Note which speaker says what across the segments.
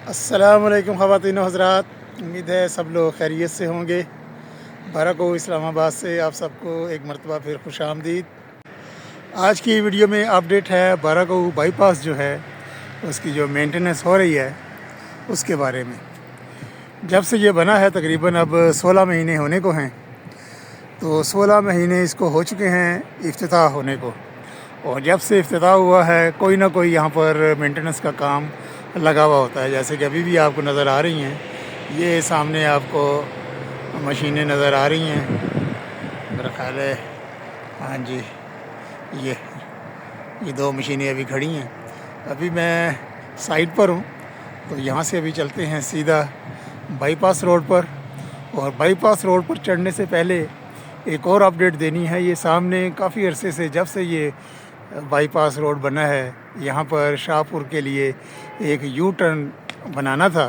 Speaker 1: अस्सलामुअलैकुम ख़वातीन हज़रात, उम्मीद है सब लोग खैरियत से होंगे। बारक हो इस्लामाबाद से आप सबको एक मरतबा फिर खुश आमदीद। आज की वीडियो में अपडेट है बारक हो बाईपास जो है उसकी जो मेंटेनेंस हो रही है उसके बारे में। जब से ये बना है तकरीबन अब 16 महीने होने को हैं, तो 16 महीने इसको हो चुके हैं इफ्तिताह होने को। और जब से इफ्तिताह हुआ है कोई ना कोई यहाँ पर मेंटेनेंस का काम लगा हुआ होता है। जैसे कि अभी भी आपको नज़र आ रही हैं, ये सामने आपको मशीनें नज़र आ रही हैं, मेरा ख्याल है। हाँ जी, ये दो मशीनें अभी खड़ी हैं। अभी मैं साइड पर हूँ, तो यहाँ से अभी चलते हैं सीधा बाईपास रोड पर। और बाईपास रोड पर चढ़ने से पहले एक और अपडेट देनी है। ये सामने काफ़ी अरसे से, जब से ये बाईपास रोड बना है, यहाँ पर शाहपुर के लिए एक यू टर्न बनाना था,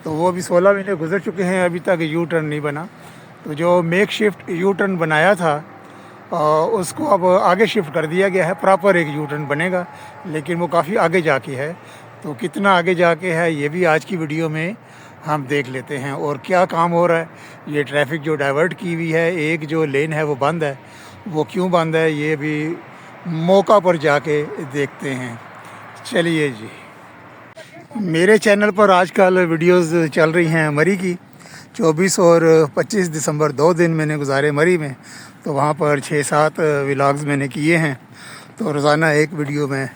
Speaker 1: तो वो अभी 16 महीने गुजर चुके हैं, अभी तक यू टर्न नहीं बना। तो जो मेक शिफ्ट यू टर्न बनाया था उसको अब आगे शिफ्ट कर दिया गया है। प्रॉपर एक यू टर्न बनेगा, लेकिन वो काफ़ी आगे जाके है। तो कितना आगे जाके है ये भी आज की वीडियो में हम देख लेते हैं। और क्या काम हो रहा है, ये ट्रैफिक जो डाइवर्ट की हुई है, एक जो लेन है वो बंद है, वो क्यों बंद है ये भी मौका पर जाके देखते हैं। चलिए जी, मेरे चैनल पर आजकल वीडियोस चल रही हैं मरी की। 24 और 25 दिसंबर 2 दिन मैंने गुजारे मरी में, तो वहाँ पर 6-7 व्लॉग्स मैंने किए हैं। तो रोज़ाना एक वीडियो मैं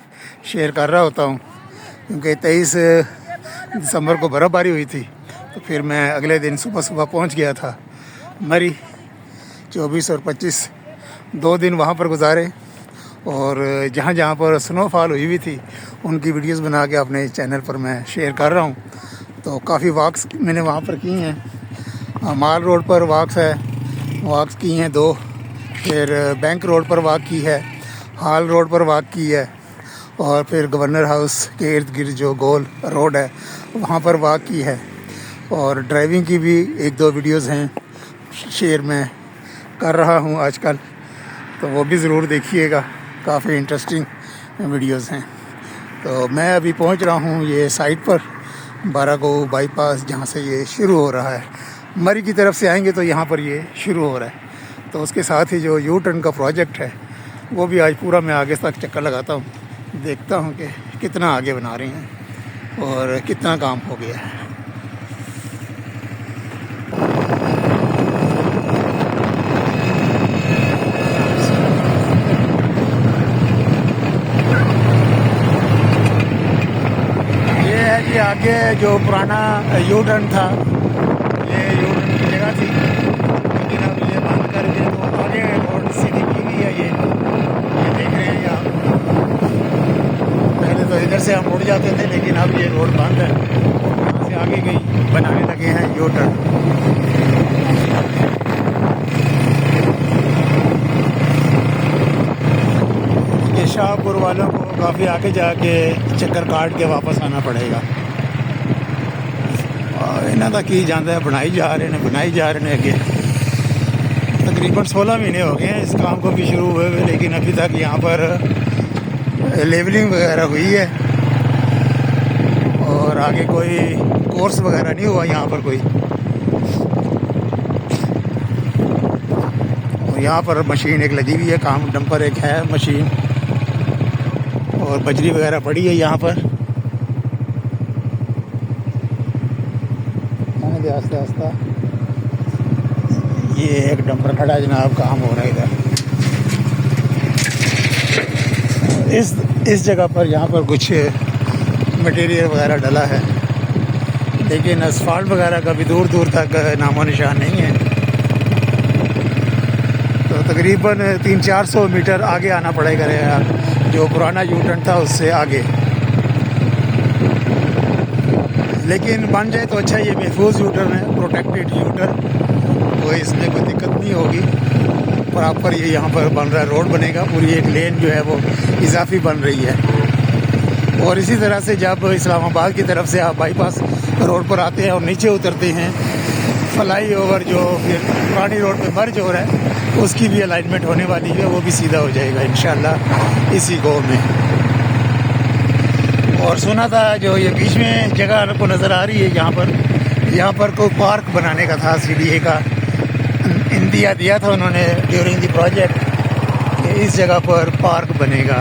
Speaker 1: शेयर कर रहा होता हूँ, क्योंकि 23 दिसंबर को बर्फ़बारी हुई थी, तो फिर मैं अगले दिन सुबह सुबह पहुँच गया था मरी। 24 और 25 2 दिन वहाँ पर गुजारे, और जहाँ जहाँ पर स्नोफॉल हुई थी उनकी वीडियोस बना के अपने चैनल पर मैं शेयर कर रहा हूँ। तो काफ़ी वॉक्स मैंने वहाँ पर की हैं। माल रोड पर वॉक्स की हैं 2, फिर बैंक रोड पर वॉक की है, हाल रोड पर वॉक की है, और फिर गवर्नर हाउस के इर्द गिर्द जो गोल रोड है वहाँ पर वॉक की है। और ड्राइविंग की भी 1-2 वीडियोज़ हैं शेयर मैं कर रहा हूँ आजकल, तो वो भी ज़रूर देखिएगा, काफ़ी इंटरेस्टिंग वीडियोस हैं। तो मैं अभी पहुंच रहा हूं ये साइट पर, बारक हो बाईपास, जहां से ये शुरू हो रहा है। मरी की तरफ से आएंगे तो यहां पर ये शुरू हो रहा है। तो उसके साथ ही जो यू टर्न का प्रोजेक्ट है वो भी आज पूरा मैं आगे तक चक्कर लगाता हूं, देखता हूं कि कितना आगे बना रहे हैं और कितना काम हो गया है। ये आगे जो पुराना यू टर्न था, ये यू टर्न की जगह थी, लेकिन अब ये बंद करके तो आगे रोड सीधी की हुई है। ये देख रहे हैं आप, पहले तो इधर से हम उड़ जाते थे, लेकिन अब ये रोड बंद है। यहाँ से आगे गई बनाने लगे हैं यू टर्न। ये शाहपुर वालों को काफ़ी आगे जाके चक्कर काट के वापस आना पड़ेगा। इन्हों का की जाता है, बनाई जा रहे हैं अगे। तकरीबन 16 महीने हो गए हैं इस काम को भी शुरू हुए हुए, लेकिन अभी तक यहाँ पर लेवलिंग वगैरह हुई है और आगे कोई कोर्स वगैरह नहीं हुआ यहाँ पर कोई। और यहाँ पर मशीन एक लगी हुई है, काम डंपर एक है मशीन, और बजरी वगैरह पड़ी है यहाँ पर। आस्ते आस्ते ये एक डंपर खड़ा है जनाब, काम हो रहा है इधर। इस जगह पर यहाँ पर कुछ मटेरियल वगैरह डला है, लेकिन असफाल्ट वगैरह का भी दूर दूर तक नामो निशान नहीं है। तो तकरीबन 300-400 मीटर आगे आना पड़ेगा यार, जो पुराना यू टर्न था उससे आगे। लेकिन बन जाए तो अच्छा, ये महफूज यू टर्न है, प्रोटेक्टेड यू टर्न, तो इसमें कोई दिक्कत नहीं होगी। प्रॉपर ये यहाँ पर बन रहा है, रोड बनेगा, पूरी एक लेन जो है वो इजाफी बन रही है। और इसी तरह से जब इस्लामाबाद की तरफ से आप बाईपास रोड पर आते हैं और नीचे उतरते हैं, फ्लाई ओवर जो फिर पुरानी रोड पे मर्ज हो रहा है, उसकी भी अलाइनमेंट होने वाली है, वो भी सीधा हो जाएगा इंशाल्लाह इसी गो में। और सुना था जो ये बीच में जगह आपको नज़र आ रही है यहाँ पर कोई पार्क बनाने का था, CDA का इंदिया दिया था उन्होंने ड्यूरिंग द प्रोजेक्ट कि इस जगह पर पार्क बनेगा।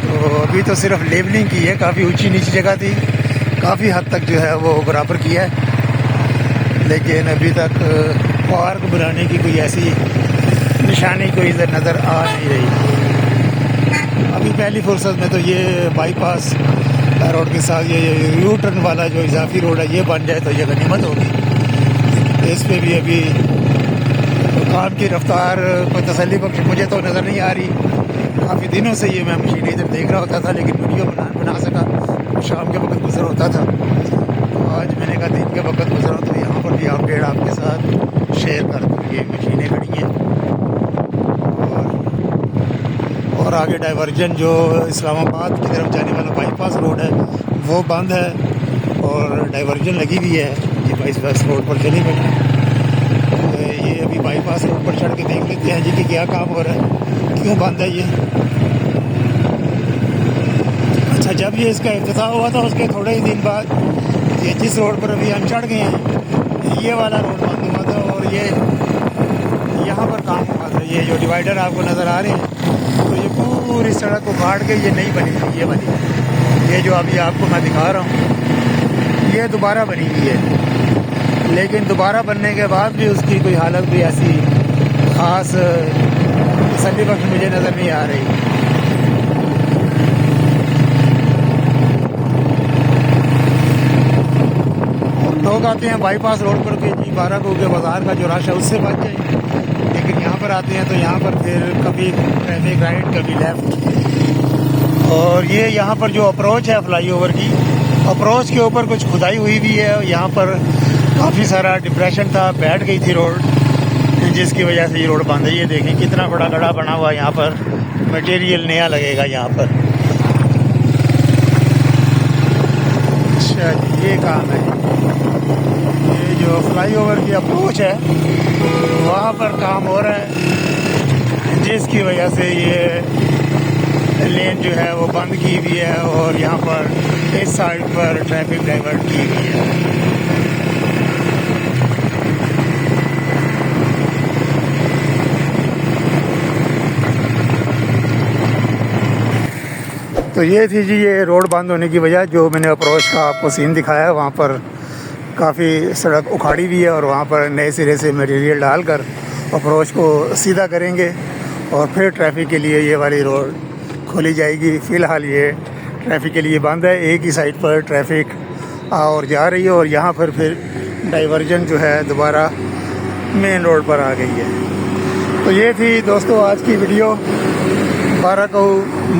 Speaker 1: तो अभी तो सिर्फ लेबलिंग की है, काफ़ी ऊंची नीची जगह थी, काफ़ी हद तक जो है वो बराबर किया है, लेकिन अभी तक पार्क बनाने की कोई ऐसी निशानी कोई इधर नज़र आ नहीं रही। अभी पहली फुर्सत में तो ये बाईपास रोड के साथ ये यू टर्न वाला जो इजाफी रोड है ये बन जाए तो ये गनीमत होगी। इस पे भी अभी काम की रफ्तार कोई तसल्ली बख्श मुझे तो नज़र नहीं आ रही। काफ़ी दिनों से ये मैं मशीन इधर देख रहा होता था, लेकिन वीडियो बना सका, शाम के वक्त गुजर होता था। तो आज मैंने कहा दिन के वक्त गुजरा तो यहाँ पर भी अपडेट आपके साथ शेयर कर दूँ। ये मशीनें खड़ी हैं और आगे डाइवर्जन जो इस्लामाबाद की तरफ जाने वाला बाईपास रोड है वो बंद है और डाइवर्जन लगी हुई है। ये बाईपास रोड पर चली गई। तो ये अभी बाईपास रोड पर चढ़ के देख लेते हैं जी कि क्या काम हो रहा है, क्यों बंद है ये। अच्छा, जब ये इसका इफ्तिताह हुआ था उसके थोड़े ही दिन बाद ये जिस रोड पर अभी हम चढ़ गए हैं ये वाला रोड बंद हुआ था और ये यहाँ पर काम हुआ था। ये जो डिवाइडर आपको नज़र आ रहे हैं तो ये पूरी सड़क उखाड़ के ये नहीं बनी थी, ये बनी। ये जो अभी आपको मैं दिखा रहा हूँ ये दोबारा बनी हुई है, लेकिन दोबारा बनने के बाद भी उसकी कोई हालत भी ऐसी ख़ास तसल्ली बख्श मुझे नज़र नहीं आ रही। और लोग आते हैं बाईपास रोड पर कि जी 12 को के बाज़ार का जो रश है उससे बच जाए, लेकिन यहाँ पर आते हैं तो यहाँ पर फिर कभी ट्रैफिक राइट कभी लेफ्ट। और ये यहाँ पर जो अप्रोच है फ्लाईओवर की, अप्रोच के ऊपर कुछ खुदाई हुई भी है। यहाँ पर काफ़ी सारा डिप्रेशन था, बैठ गई थी रोड, जिसकी वजह से ये रोड बंद है। ये देखें कितना बड़ा गड्ढा बना हुआ है यहाँ पर, मटेरियल नया लगेगा यहाँ पर। अच्छा, ये काम है, ये जो फ्लाईओवर की अप्रोच है वहाँ पर काम हो रहा है, जिसकी वजह से ये लेन जो है वो बंद की हुई है और यहाँ पर इस साइड पर ट्रैफिक डाइवर्ट की हुई है। तो ये थी जी ये रोड बंद होने की वजह। जो मैंने अप्रोच का आपको सीन दिखाया है वहाँ पर काफ़ी सड़क उखाड़ी हुई है और वहाँ पर नए सिरे से मटेरियल डालकर अप्रोच को सीधा करेंगे और फिर ट्रैफिक के लिए ये वाली रोड खोली जाएगी। फ़िलहाल ये ट्रैफिक के लिए बंद है, एक ही साइड पर ट्रैफिक आ और जा रही है और यहाँ पर फिर डाइवर्जन जो है दोबारा मेन रोड पर आ गई है। तो ये थी दोस्तों आज की वीडियो, 12 को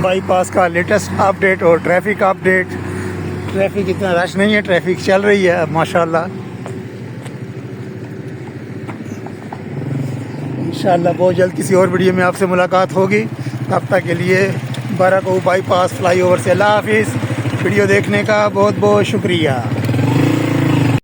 Speaker 1: बाईपास का लेटेस्ट अपडेट और ट्रैफिक अपडेट। ट्रैफिक इतना रश नहीं है, ट्रैफिक चल रही है माशाल्लाह। इंशाल्लाह बहुत जल्द किसी और वीडियो में आपसे मुलाकात होगी। तब तक के लिए 12 को बाईपास फ्लाईओवर से अल्लाह हाफिज़। वीडियो देखने का बहुत बहुत शुक्रिया।